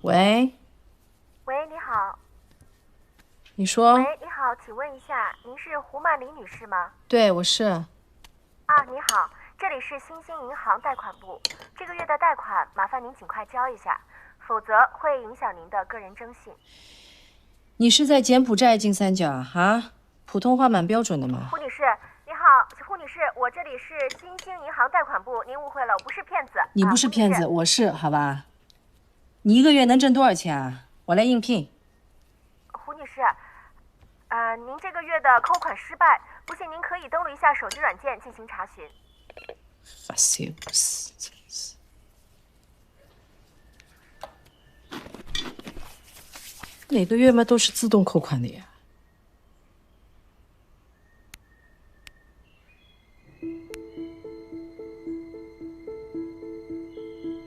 喂，喂，你好。你说？喂，你好，请问一下，您是胡曼玲女士吗？对，我是。啊，你好，这里是新兴银行贷款部，这个月的贷款麻烦您尽快交一下，否则会影响您的个人征信。你是在柬埔寨金三角啊？普通话蛮标准的嘛。胡女士，你好，胡女士，我这里是新兴银行贷款部，您误会了，我不是骗子。你不是骗子，我是，好吧？你一个月能挣多少钱啊？我来应聘。胡女士，您这个月的扣款失败，不信您可以登录一下手机软件进行查询。发泄不死，真是。每个月嘛都是自动扣款的呀。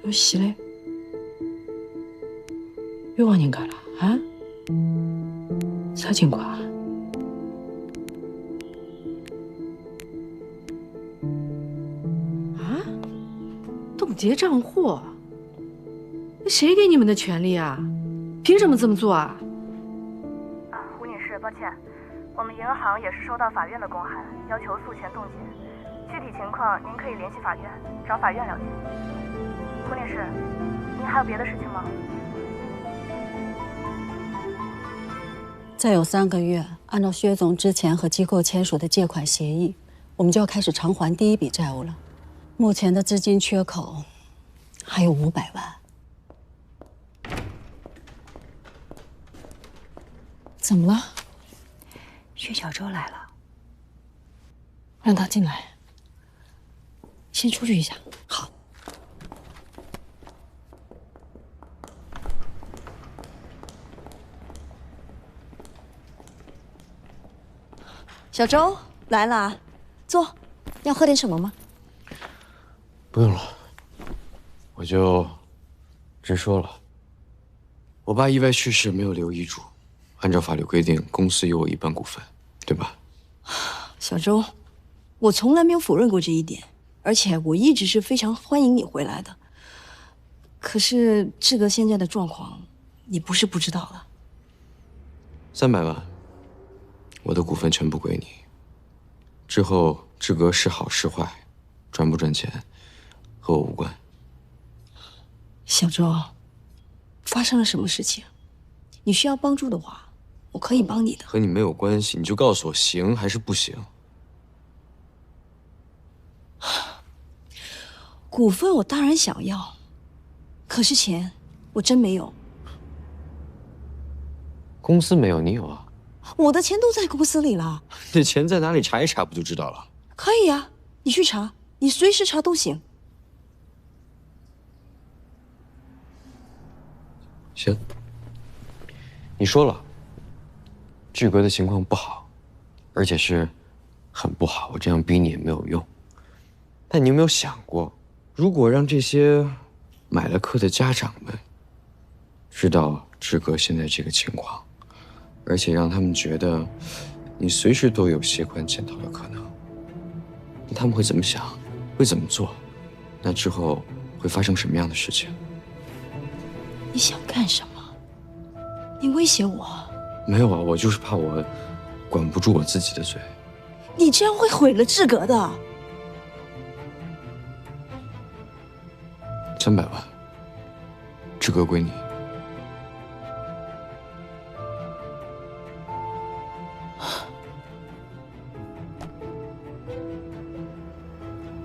有戏嘞！又往人家了啊？啥情况啊？啊？冻结账户？那谁给你们的权利啊？凭什么这么做啊？胡女士，抱歉，我们银行也是收到法院的公函，要求诉权冻结。具体情况您可以联系法院，找法院了解。胡女士，您还有别的事情吗？再有3个月，按照薛总之前和机构签署的借款协议，我们就要开始偿还第一笔债务了。目前的资金缺口还有500万。怎么了？薛小周来了，让他进来。先出去一下。好。小周来了，坐。要喝点什么吗？不用了，我就直说了。我爸意外去世，没有留遗嘱，按照法律规定，公司有我1半股份，对吧？小周，我从来没有否认过这一点，而且我一直是非常欢迎你回来的。可是志哥现在的状况，你不是不知道的。300万，我的股份全部归你。之后志哥是好是坏，赚不赚钱，和我无关。小周，发生了什么事情？你需要帮助的话，我可以帮你的。和你没有关系，你就告诉我行还是不行。股份我当然想要，可是钱我真没有。公司没有，你有啊？我的钱都在公司里了。这钱在哪里查一查不就知道了？可以啊，你去查，你随时查都行。行，你说了，志哥的情况不好，而且是很不好，我这样逼你也没有用。但你有没有想过，如果让这些买了课的家长们知道志哥现在这个情况，而且让他们觉得你随时都有携款潜逃的可能，那他们会怎么想？会怎么做？那之后会发生什么样的事情？你想干什么？你威胁我？没有啊，我就是怕我管不住我自己的嘴。你这样会毁了志格的。300万，志哥归你。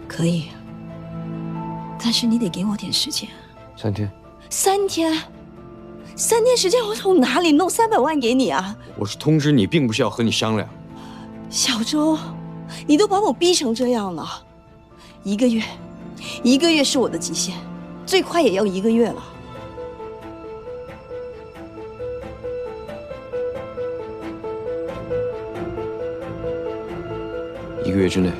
可以，但是你得给我点时间。3天。3天？3天时间，我从哪里弄300万给你啊？我是通知你，并不是要和你商量。小周，你都把我逼成这样了，1个月，1个月是我的极限，最快也要1个月了。1个月之内。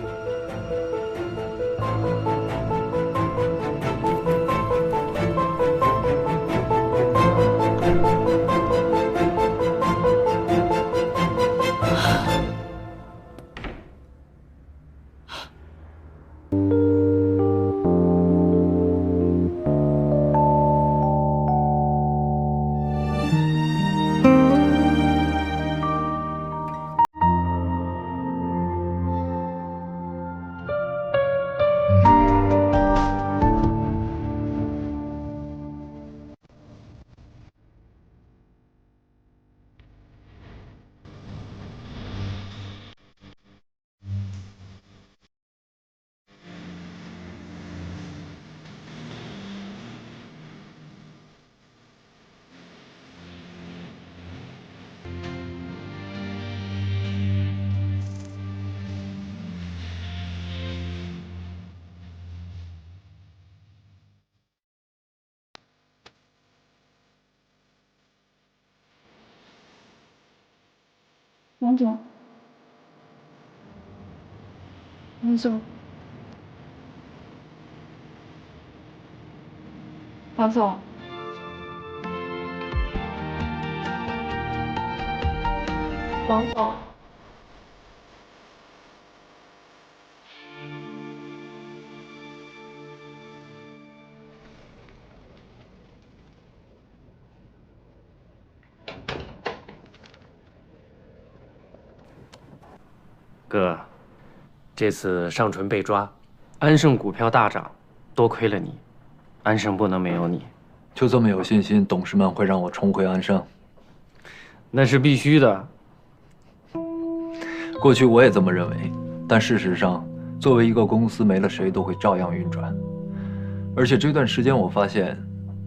王总，王总，王总，王总。哥，这次尚纯被抓，安盛股票大涨，多亏了你，安盛不能没有你。就这么有信心，董事们会让我重回安盛？那是必须的。过去我也这么认为，但事实上，作为一个公司，没了谁都会照样运转。而且这段时间我发现，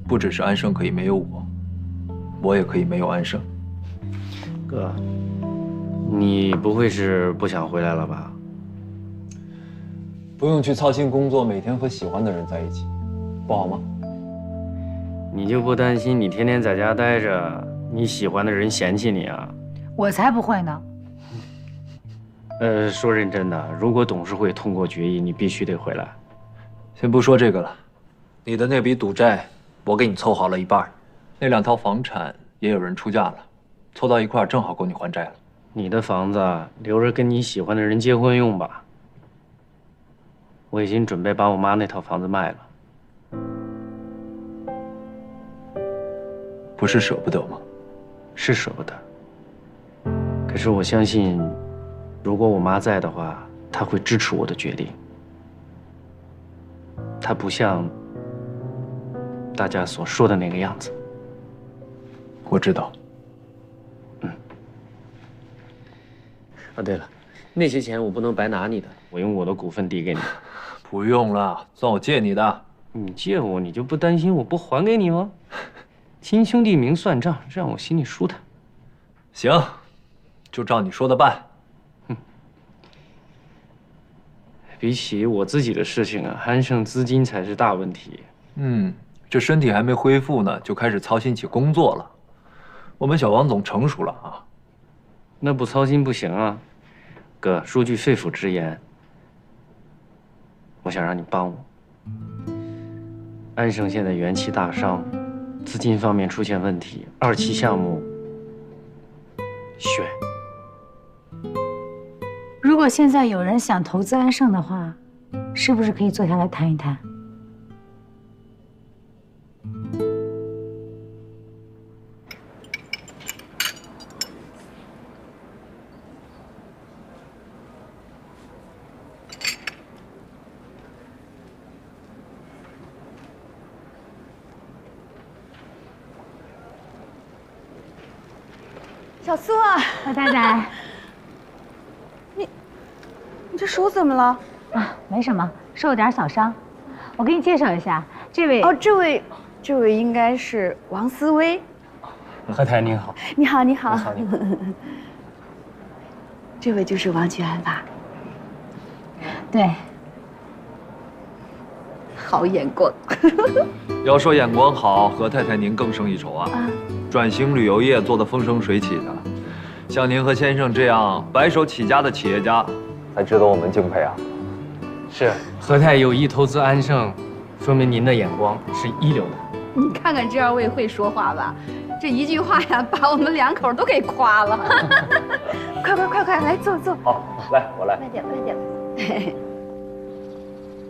不只是安盛可以没有我，我也可以没有安盛。哥，你不会是不想回来了吧？不用去操心工作，每天和喜欢的人在一起，不好吗？你就不担心你天天在家待着，你喜欢的人嫌弃你啊？我才不会呢。说认真的，如果董事会通过决议，你必须得回来。先不说这个了，你的那笔赌债，我给你凑好了一半，那2套房产也有人出价了，凑到一块正好够你还债了。你的房子留着跟你喜欢的人结婚用吧。我已经准备把我妈那套房子卖了。不是舍不得吗？是舍不得，可是我相信，如果我妈在的话，她会支持我的决定。她不像大家所说的那个样子。我知道。啊，对了，那些钱我不能白拿你的，我用我的股份抵给你。不用了，算我借你的。你借我，你就不担心我不还给你吗？亲兄弟明算账，让我心里舒坦。行，就照你说的办。比起我自己的事情啊，安盛资金才是大问题。这身体还没恢复呢，就开始操心起工作了。我们小王总成熟了啊。那不操心不行啊，哥，说句肺腑之言，我想让你帮我。安盛现在元气大伤，资金方面出现问题，2期项目选。如果现在有人想投资安盛的话，是不是可以坐下来谈一谈？小苏啊，老太太，你这手怎么了？啊，没什么，受了点小伤。我给你介绍一下，这位哦，这位应该是王思薇。何太您好。你好，你好。你好，你好。这位就是王菊安吧？对，好眼光。要说眼光好，何太太您更胜一筹啊！转型旅游业做得风生水起的，像您和先生这样白手起家的企业家，才值得我们敬佩啊！是，何太有意投资安盛，说明您的眼光是一流的。你看看这二位会说话吧？这一句话呀，把我们2口都给夸了。快，来坐。好，来，我来。慢点。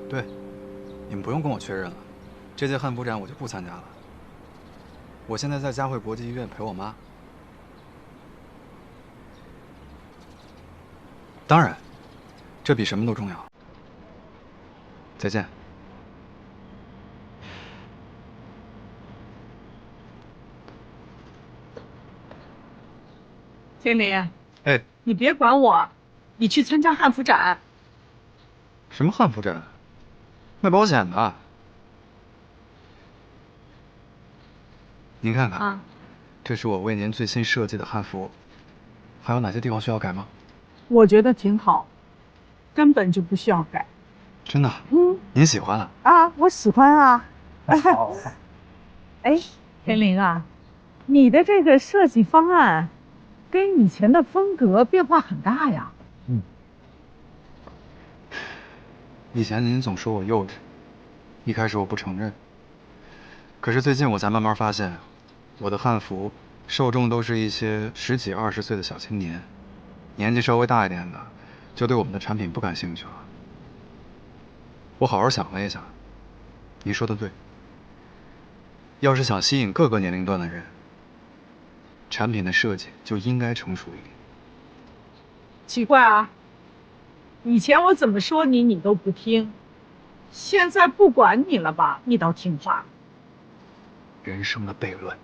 对，你们不用跟我确认了，这届汉服展我就不参加了。我现在在嘉汇国际医院陪我妈。当然，这比什么都重要。再见。经理，哎，你别管我，你去参加汉服展。什么汉服展？卖保险的。您看看，啊，这是我为您最新设计的汉服，还有哪些地方需要改吗？我觉得挺好，根本就不需要改。真的？您喜欢啊？啊，我喜欢啊。好。哎，天灵啊，你的这个设计方案跟以前的风格变化很大呀。以前您总说我幼稚，一开始我不承认。可是最近我才慢慢发现，我的汉服受众都是一些10几20岁的小青年，年纪稍微大一点的，就对我们的产品不感兴趣了。我好好想了一下，您说的对。要是想吸引各个年龄段的人，产品的设计就应该成熟一点。奇怪啊，以前我怎么说你，你都不听，现在不管你了吧，你倒听话。人生的悖论。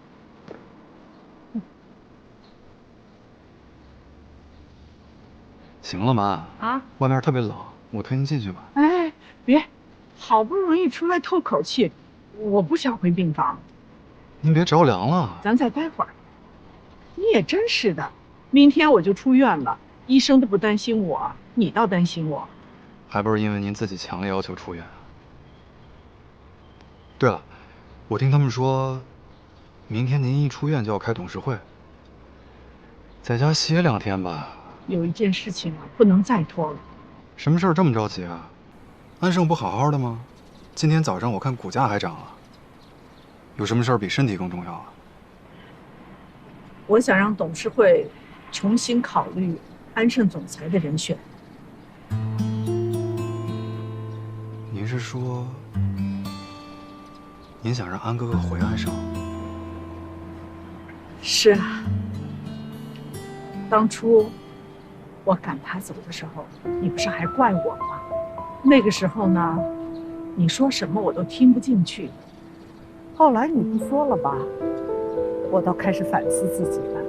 行了，妈啊，外面特别冷，我推您进去吧。哎，别，好不容易出来透口气，我不想回病房。您别着凉了。咱再待会儿。你也真是的，明天我就出院了，医生都不担心我，你倒担心我。还不是因为您自己强烈要求出院。对了，我听他们说，明天您一出院就要开董事会，在家歇2天吧。有一件事情啊，不能再拖了。什么事儿这么着急啊？安盛不好好的吗？今天早上我看股价还涨了。有什么事儿比身体更重要啊？我想让董事会重新考虑安盛总裁的人选。您是说，您想让安哥哥回安盛？是啊，当初我赶他走的时候，你不是还怪我吗？那个时候呢，你说什么我都听不进去。后来你不说了吧，我倒开始反思自己了。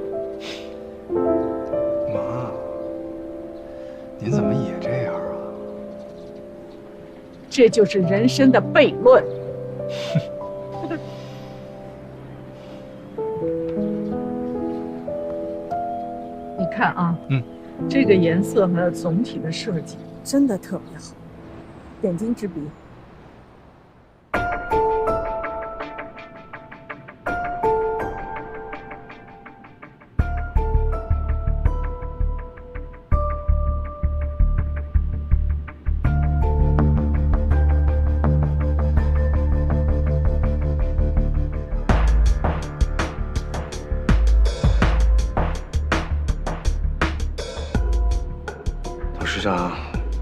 妈，您怎么也这样啊？这就是人生的悖论。你看啊，这个颜色和总体的设计真的特别好，点睛之笔。董事长，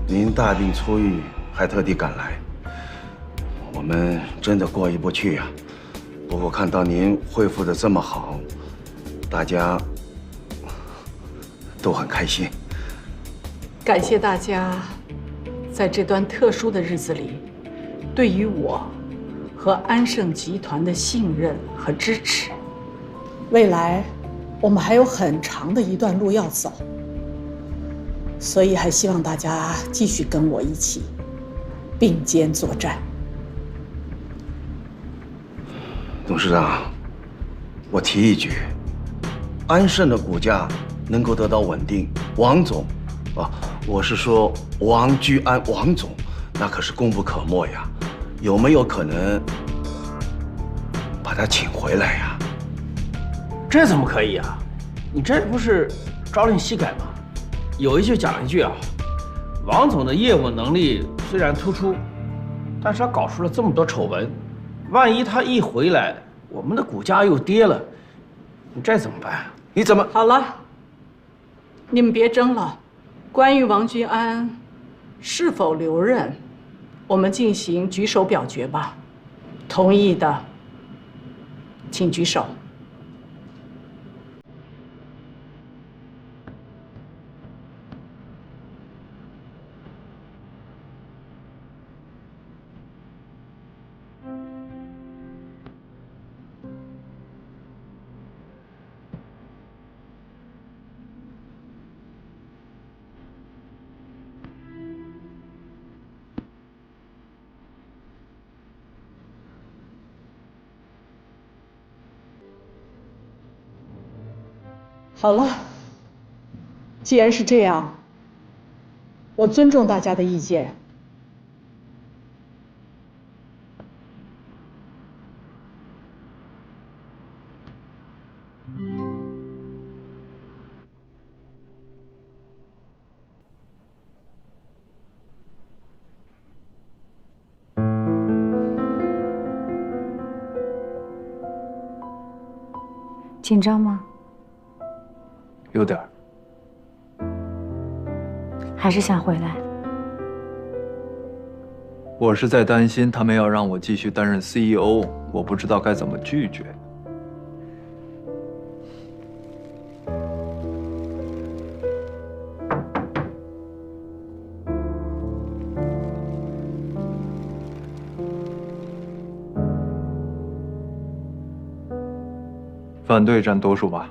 您大病初愈，还特地赶来，我们真的过意不去呀。不过看到您恢复的这么好，大家都很开心。感谢大家在这段特殊的日子里，对于我和安盛集团的信任和支持。未来，我们还有很长的一段路要走。所以还希望大家继续跟我一起并肩作战。董事长，我提一句，安盛的股价能够得到稳定，王总，我是说王居安王总，那可是功不可没呀。有没有可能把他请回来呀？这怎么可以啊？你这不是朝令夕改吗？有一句讲一句啊，王总的业务能力虽然突出，但是他搞出了这么多丑闻，万一他一回来，我们的股价又跌了，你这怎么办啊？你怎么好了？你们别争了。关于王居安是否留任，我们进行举手表决吧。同意的，请举手。好了，既然是这样，我尊重大家的意见。紧张吗？有点儿。还是想回来？我是在担心他们要让我继续担任 CEO， 我不知道该怎么拒绝。反对占多数吧。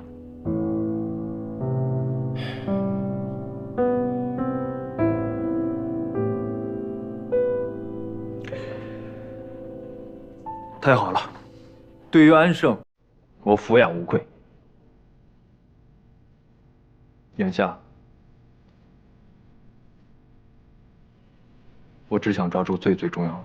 太好了，对于安胜，我俯仰无愧。眼下，我只想抓住最重要的。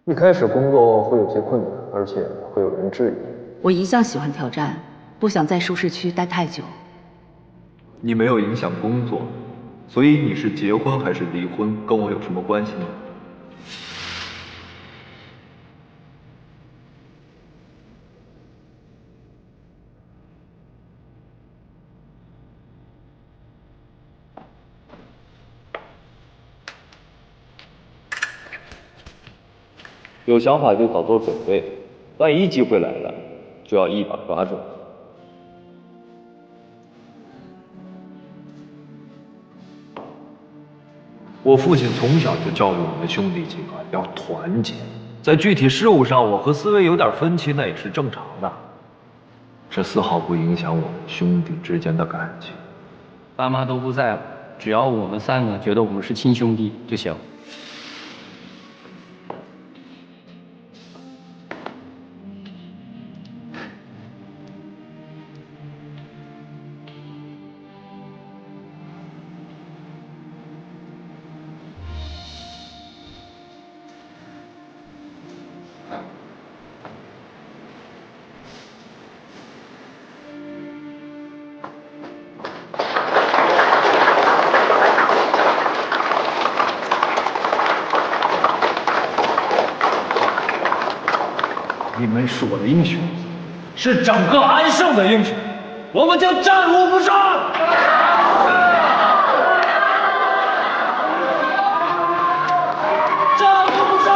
一开始工作会有些困难，而且会有人质疑。我一向喜欢挑战，不想在舒适区待太久。你没有影响工作，所以你是结婚还是离婚，跟我有什么关系呢？有想法就早做准备，万一机会来了，就要一把抓住。我父亲从小就教育我们兄弟几个要团结，在具体事务上，我和思维有点分歧，那也是正常的，这丝毫不影响我们兄弟之间的感情。爸妈都不在了，只要我们三个觉得我们是亲兄弟就行。你们是我的英雄，是整个安胜的英雄，我们将战无不胜。战无不胜！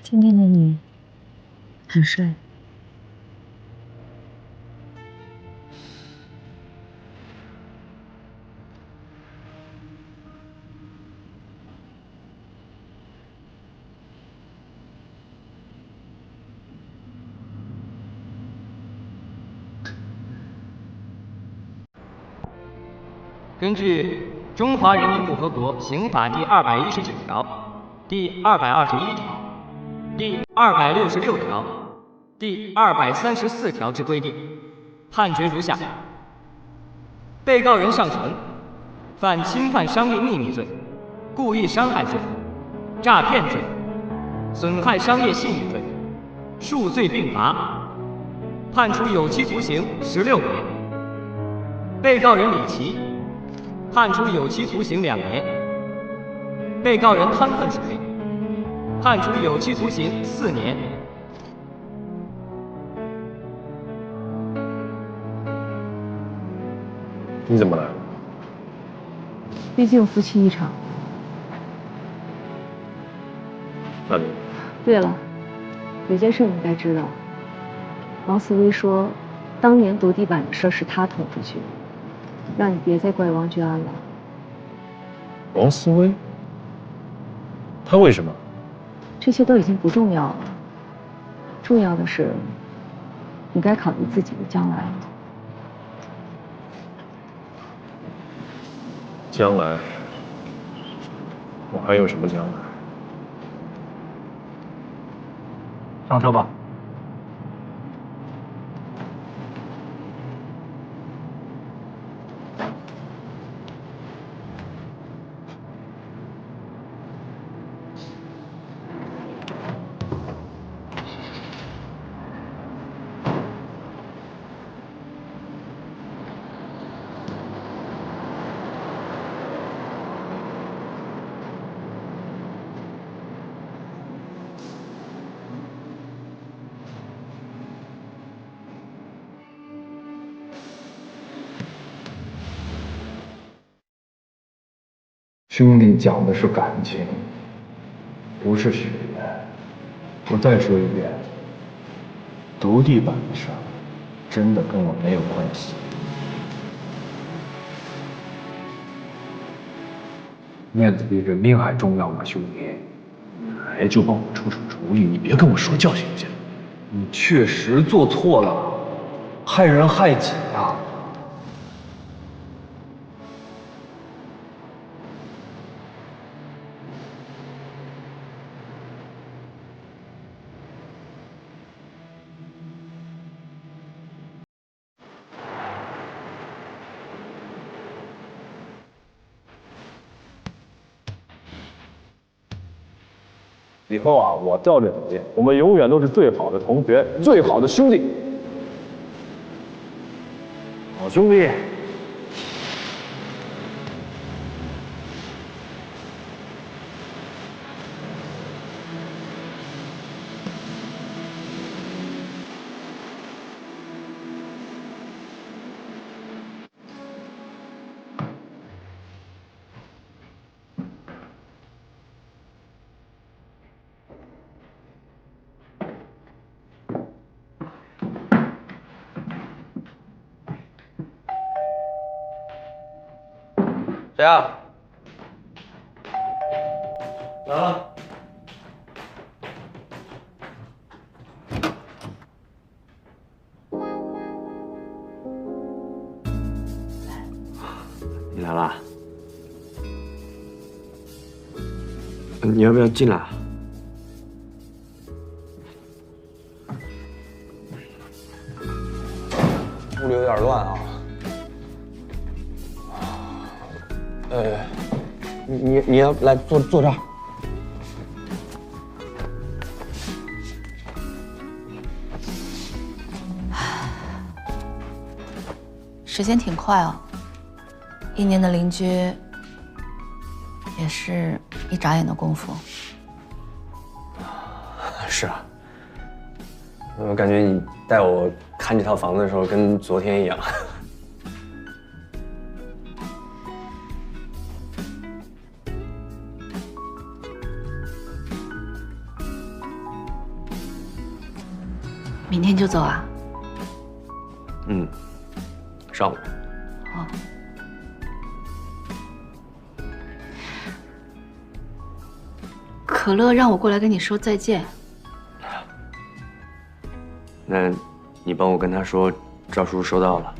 今天的你很帅。根据《中华人民共和国刑法》第219条、第221条、第266条、第234条之规定，判决如下：被告人上承犯侵犯商业秘密罪、故意伤害罪、诈骗罪、损害商业信誉罪，数罪并罚，判处有期徒刑16年。被告人李琦判处有期徒刑2年。被告人汤恨水判处有期徒刑4年。你怎么来了？毕竟夫妻一场。那你？对了，有件事你该知道。王思威说，当年夺地板的事是他捅出去的，让你别再怪王居安了。王思威？他为什么？这些都已经不重要了，重要的是，你该考虑自己的将来了。将来？我还有什么将来？上车吧。兄弟讲的是感情，不是血缘。我再说一遍，夺地板的事儿真的跟我没有关系。面子比人命还重要吗，兄弟？来就帮我出出主意，你别跟我说教行不行？你确实做错了，害人害己啊！以后啊，我照着你，我们永远都是最好的同学，最好的兄弟。好兄弟。谁啊？来了。你来啦？你要不要进来？屋里有点乱啊。你要来坐这儿。时间挺快哦，1年的邻居，也是一眨眼的功夫。是啊，我感觉你带我看这套房子的时候跟昨天一样。明天就走啊？嗯，上午。哦。可乐让我过来跟你说再见。那，你帮我跟他说，赵叔收到了。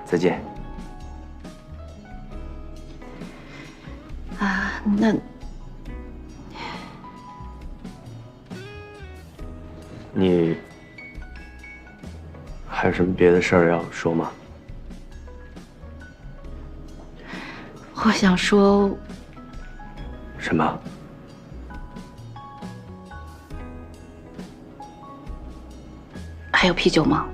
再见。啊，那你还有什么别的事儿要说吗？我想说，什么？还有啤酒吗？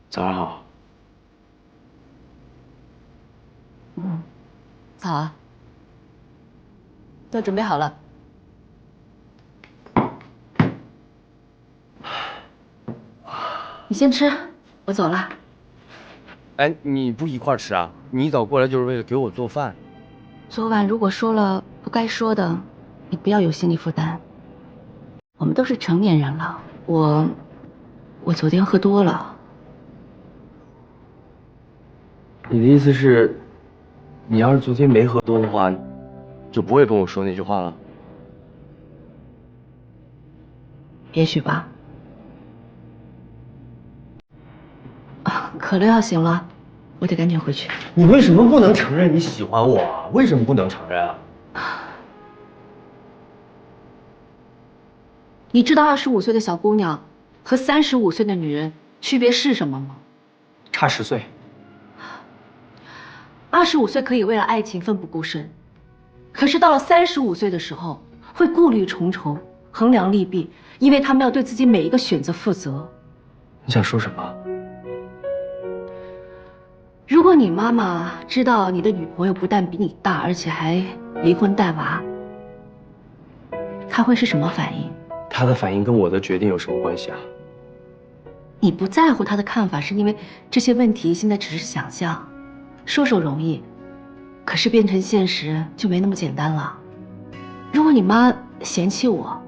早上好。早啊，都准备好了。你先吃，我走了。哎，你不一块儿吃啊？你一早过来就是为了给我做饭。昨晚如果说了不该说的，你不要有心理负担。我们都是成年人了，我昨天喝多了。你的意思是，你要是昨天没喝多的话，就不会跟我说那句话了？也许吧。啊，可乐要醒了，我得赶紧回去。你为什么不能承认你喜欢我啊？为什么不能承认啊？你知道25岁的小姑娘和35岁的女人区别是什么吗？差10岁。25岁可以为了爱情奋不顾身，可是到了35岁的时候，会顾虑重重，衡量利弊，因为他们要对自己每一个选择负责。你想说什么？如果你妈妈知道你的女朋友不但比你大，而且还离婚带娃，她会是什么反应？她的反应跟我的决定有什么关系啊？你不在乎她的看法，是因为这些问题现在只是想象。说说容易，可是变成现实就没那么简单了。如果你妈嫌弃我，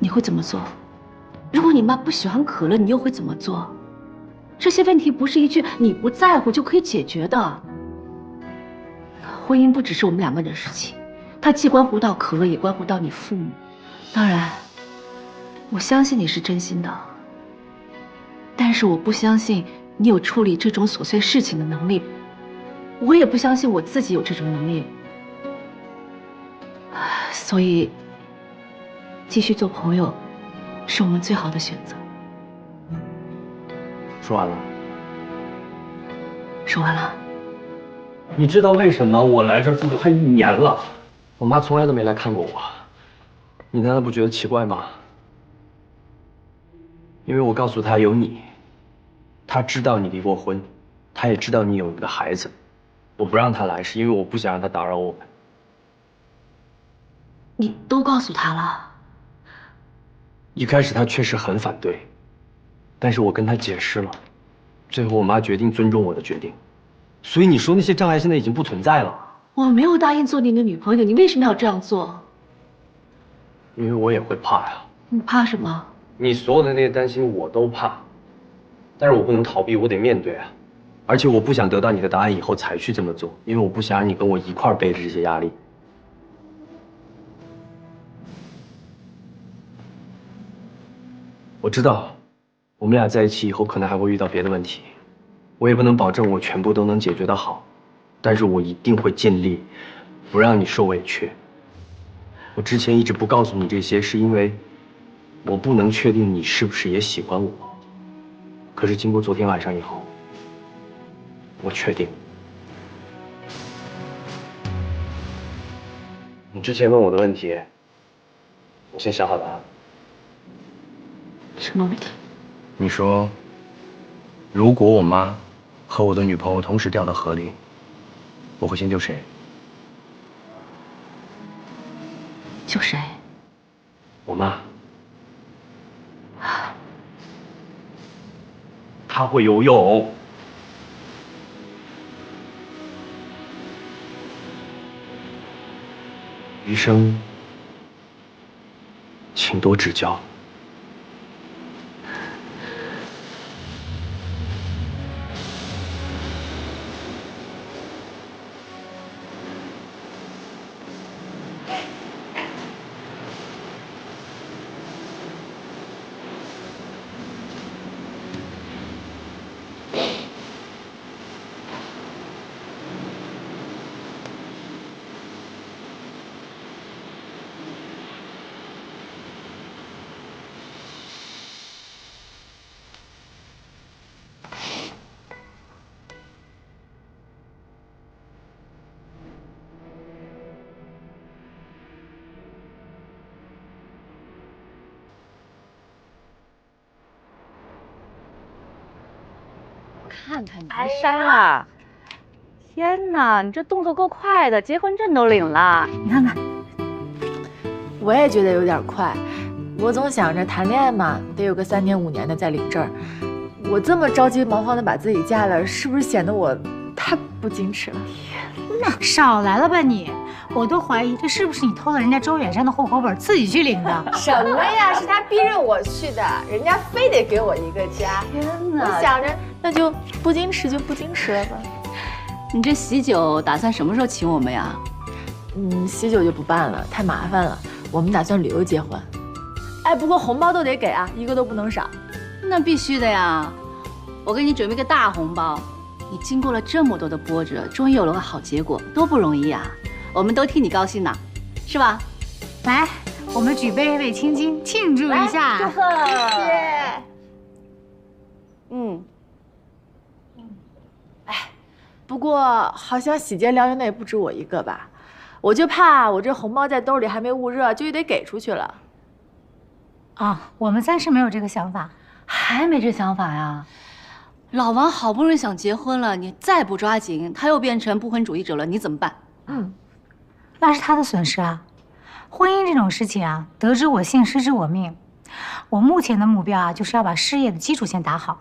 你会怎么做？如果你妈不喜欢可乐，你又会怎么做？这些问题不是一句你不在乎就可以解决的。婚姻不只是我们2个人的事情，它既关乎到可乐，也关乎到你父母。当然，我相信你是真心的，但是我不相信你有处理这种琐碎事情的能力，我也不相信我自己有这种能力，所以继续做朋友是我们最好的选择。说完了。说完了。你知道为什么我来这儿住了快1年了，我妈从来都没来看过我？你难道不觉得奇怪吗？因为我告诉她有你。他知道你离过婚，他也知道你有一个孩子。我不让他来，是因为我不想让他打扰我们。你都告诉他了？一开始他确实很反对，但是我跟他解释了，最后我妈决定尊重我的决定。所以你说那些障碍现在已经不存在了。我没有答应做你的女朋友，你为什么要这样做？因为我也会怕呀。你怕什么？你所有的那些担心我都怕，但是我不能逃避，我得面对啊。而且我不想得到你的答案以后才去这么做，因为我不想让你跟我一块儿背着这些压力。我知道，我们俩在一起以后可能还会遇到别的问题，我也不能保证我全部都能解决得好，但是我一定会尽力，不让你受委屈。我之前一直不告诉你这些，是因为我不能确定你是不是也喜欢我。可是经过昨天晚上以后，我确定。你之前问我的问题，我先想好答案。什么问题？你说，如果我妈和我的女朋友同时掉到河里，我会先救谁？救谁？我妈。她会游泳。余生，请多指教。看看你还删了！天哪，你这动作够快的，结婚证都领了。你看看，我也觉得有点快。我总想着谈恋爱嘛，得有个3年5年的再领证。我这么着急忙慌的把自己嫁了，是不是显得我太不矜持了？天哪，少来了吧你！我都怀疑这是不是你偷了人家周远山的户口本自己去领的？什么呀？是他逼着我去的，人家非得给我一个家。天哪！我想着那就不矜持就不矜持了吧。你这喜酒打算什么时候请我们呀？喜酒就不办了，太麻烦了。我们打算旅游结婚。哎，不过红包都得给啊，一个都不能少。那必须的呀！我给你准备个大红包。你经过了这么多的波折，终于有了个好结果，多不容易啊！我们都替你高兴呢，是吧？来，我们举杯为青青庆祝一下，祝贺！谢谢。哎，不过好像喜结良缘的也不止我一个吧？我就怕我这红包在兜里还没捂热，就得给出去了。啊，我们暂时没有这个想法，还没这想法呀？老王好不容易想结婚了，你再不抓紧，他又变成不婚主义者了，你怎么办？那是他的损失啊。婚姻这种事情啊，得之我幸，失之我命。我目前的目标啊，就是要把事业的基础先打好。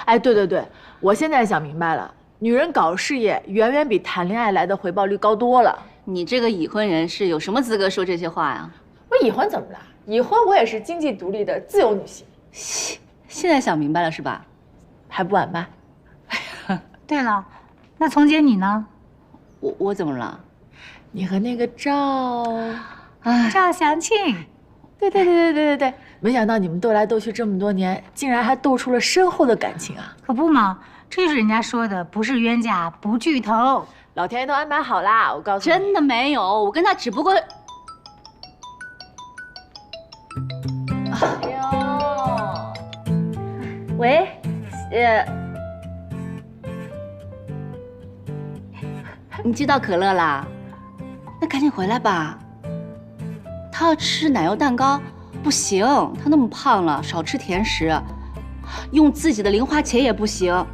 哎，对，我现在想明白了，女人搞事业远远比谈恋爱来的回报率高多了。你这个已婚人士有什么资格说这些话呀？我已婚怎么了？已婚我也是经济独立的自由女性。现在想明白了是吧？还不晚吧？对了，那丛姐你呢？我怎么了？你和那个赵祥庆，对，没想到你们斗来斗去这么多年，竟然还斗出了深厚的感情啊！可不嘛，这就是人家说的，不是冤家不聚头。老天爷都安排好啦，我告诉你，真的没有，我跟他只不过……哎呦，喂，你接到可乐啦？那赶紧回来吧。他要吃奶油蛋糕，不行，他那么胖了，少吃甜食。用自己的零花钱也不行。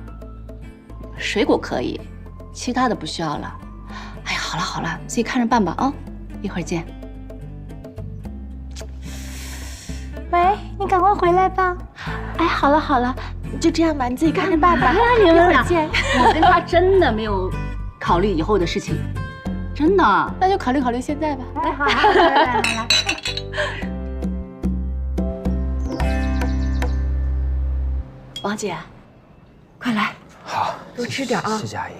水果可以，其他的不需要了。哎呀，好了，自己看着办吧啊，一会儿见。喂，你赶快回来吧。哎，好了，就这样吧，你自己看着办吧。一会儿见。我跟他真的没有考虑以后的事情，真的。那就考虑现在吧。来，好，来。王姐，快来，好，多吃点啊！谢谢阿姨。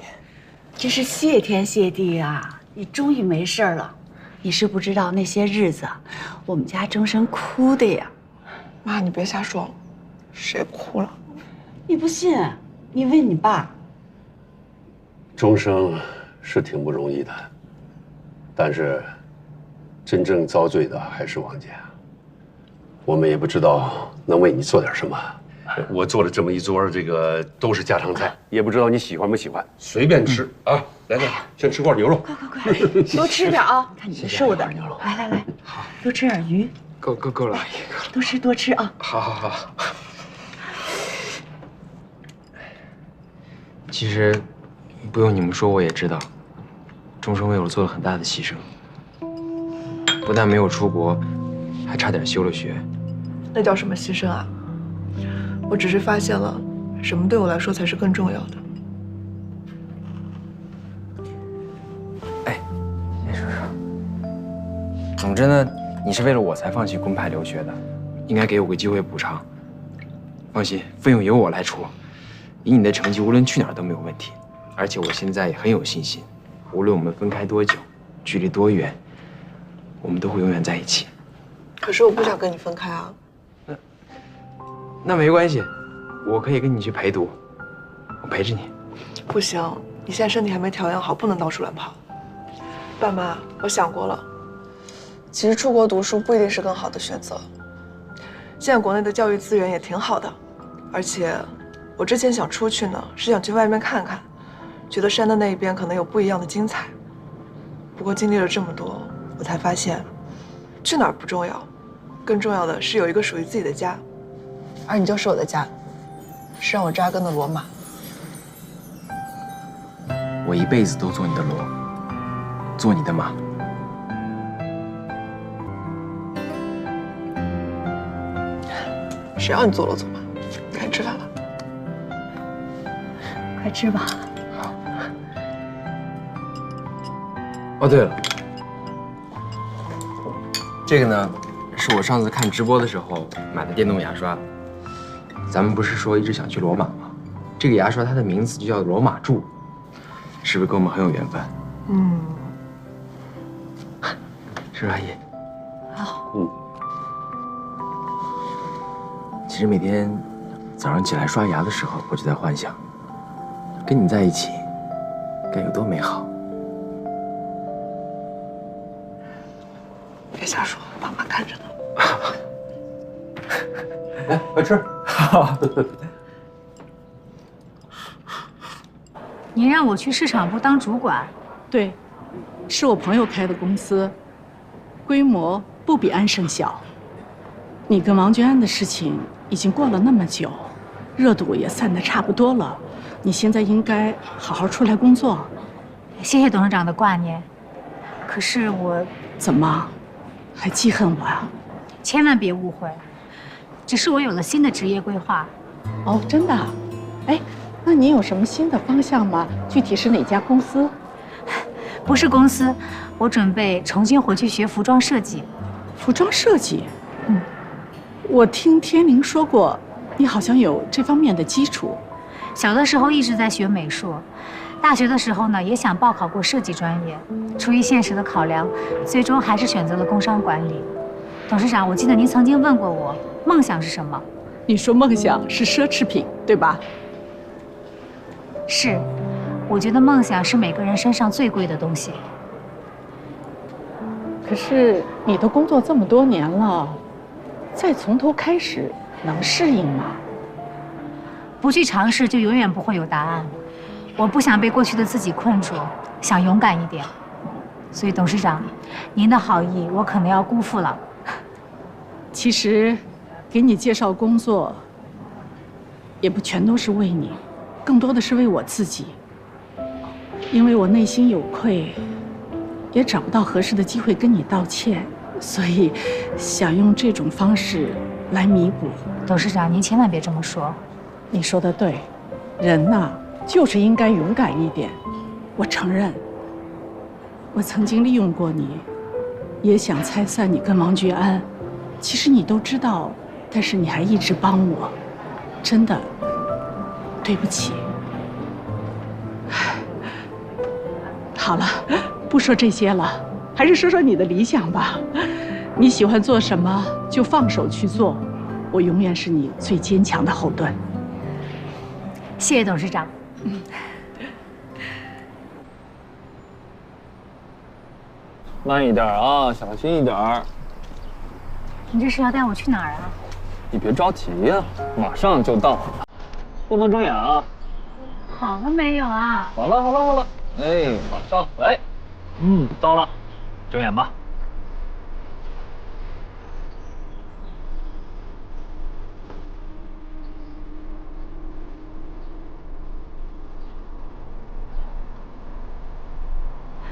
真是谢天谢地啊！你终于没事了。你是不知道那些日子，我们家终生哭的呀。妈，你别瞎说了，谁不哭了？你不信，你问你爸。终生是挺不容易的，但是真正遭罪的还是王姐。我们也不知道能为你做点什么。我做了这么一桌，这个都是家常菜，也不知道你喜欢不喜欢，随便吃啊！来，先吃块牛肉，快，多吃点啊！看你瘦的，来，多吃点鱼。够了，阿姨，多吃啊！好。其实不用你们说，我也知道，终生为我做了很大的牺牲，不但没有出国，还差点休了学。那叫什么牺牲啊？我只是发现了，什么对我来说才是更重要的。哎，先说。总之呢，你是为了我才放弃公派留学的，应该给我个机会补偿。放心，费用由我来出。以你的成绩，无论去哪儿都没有问题。而且我现在也很有信心，无论我们分开多久，距离多远，我们都会永远在一起。可是我不想跟你分开啊。那没关系，我可以跟你去陪读，我陪着你。不行，你现在身体还没调养好，不能到处乱跑。爸妈，我想过了，其实出国读书不一定是更好的选择。现在国内的教育资源也挺好的，而且我之前想出去呢，是想去外面看看，觉得山的那一边可能有不一样的精彩。不过经历了这么多，我才发现，去哪儿不重要，更重要的是有一个属于自己的家。而你就是我的家，是让我扎根的罗马。我一辈子都做你的罗，做你的马。谁让你做罗做马？赶紧吃饭吧。快吃吧。好。哦，对了，这个呢，是我上次看直播的时候买的电动牙刷。咱们不是说一直想去罗马吗？这个牙刷它的名字就叫罗马柱，是不是跟我们很有缘分？是不是阿姨？好。其实每天早上起来刷牙的时候，我就在幻想，跟你在一起该有多美好。别瞎说，爸妈看着呢。来，快吃。您让我去市场部当主管？对，是我朋友开的公司，规模不比安盛小。你跟王娟安的事情已经过了那么久，热度也散得差不多了，你现在应该好好出来工作。谢谢董事长的挂念，可是我怎么还记恨我呀？千万别误会，只是我有了新的职业规划。哦，真的？哎，那你有什么新的方向吗？具体是哪家公司？不是公司，我准备重新回去学服装设计。服装设计？我听天灵说过，你好像有这方面的基础。小的时候一直在学美术，大学的时候呢也想报考过设计专业，出于现实的考量，最终还是选择了工商管理。董事长，我记得您曾经问过我，梦想是什么？你说梦想是奢侈品，对吧？是，我觉得梦想是每个人身上最贵的东西。可是你都工作这么多年了，再从头开始，能适应吗？不去尝试，就永远不会有答案。我不想被过去的自己困住，想勇敢一点。所以，董事长，您的好意我可能要辜负了。其实，给你介绍工作，也不全都是为你，更多的是为我自己。因为我内心有愧，也找不到合适的机会跟你道歉，所以想用这种方式来弥补。董事长，您千万别这么说。你说的对，人呐，就是应该勇敢一点。我承认，我曾经利用过你，也想拆散你跟王觉安。其实你都知道，但是你还一直帮我，真的对不起。好了，不说这些了，还是说说你的理想吧。你喜欢做什么就放手去做，我永远是你最坚强的后盾。谢谢董事长。慢一点啊，小心一点。你这是要带我去哪儿啊？你别着急呀，马上就到。不能睁眼啊。好了没有啊？好了好了好了，哎，马上来。到了，睁眼吧。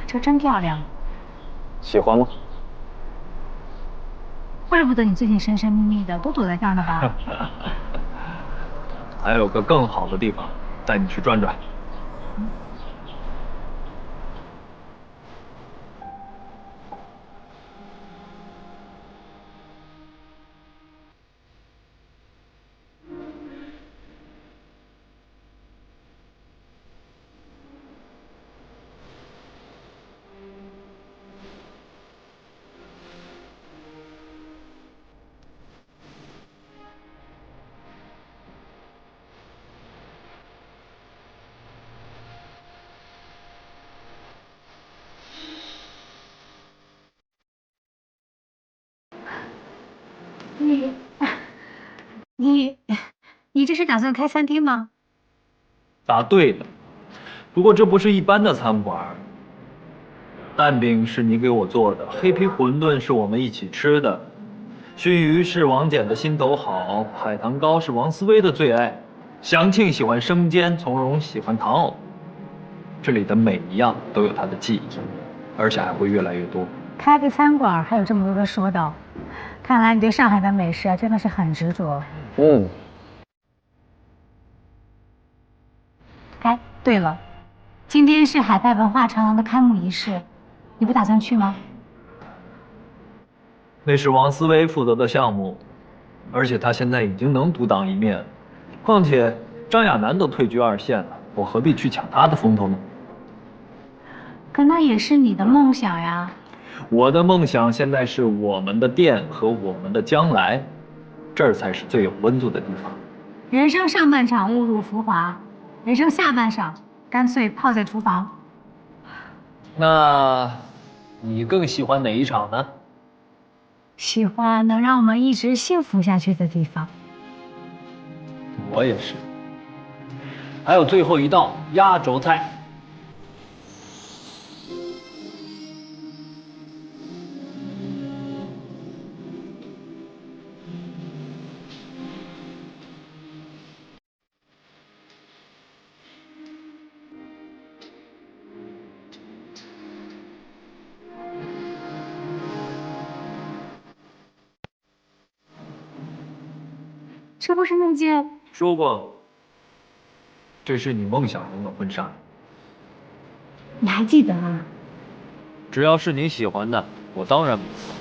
这真漂亮。喜欢吗？怪不得你最近神神秘秘的，都躲在这儿呢吧？还有个更好的地方，带你去转转。你这是打算开餐厅吗？答对了，不过这不是一般的餐馆。蛋饼是你给我做的，黑皮馄饨是我们一起吃的，熏鱼是王简的心头好，海棠糕是王思薇的最爱，祥庆喜欢生煎，从容喜欢糖藕。这里的每一样都有它的记忆，而且还会越来越多。开个餐馆还有这么多的说道，看来你对上海的美食真的是很执着。哎，对了，今天是海派文化长廊的开幕仪式，你不打算去吗？那是王思薇负责的项目，而且她现在已经能独当一面，况且张亚楠都退居2线了，我何必去抢她的风头呢？可那也是你的梦想呀。我的梦想现在是我们的店和我们的将来，这儿才是最有温度的地方。人生上半场误入浮华，人生下半场干脆泡在厨房。那，你更喜欢哪一场呢？喜欢能让我们一直幸福下去的地方。我也是。还有最后一道压轴菜。这不是那件？说过，这是你梦想中的婚纱。你还记得啊？只要是你喜欢的，我当然不错。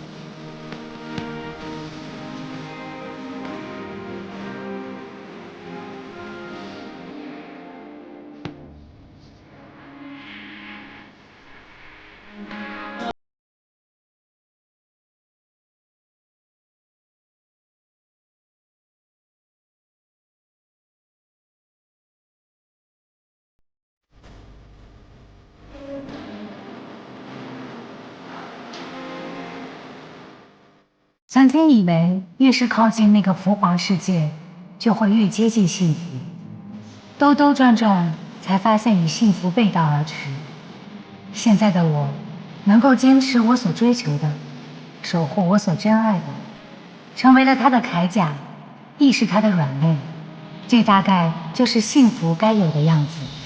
曾经以为越是靠近那个浮华世界，就会越接近幸福。兜兜转转，才发现与幸福背道而驰。现在的我，能够坚持我所追求的，守护我所珍爱的，成为了他的铠甲，亦是他的软肋。这大概就是幸福该有的样子。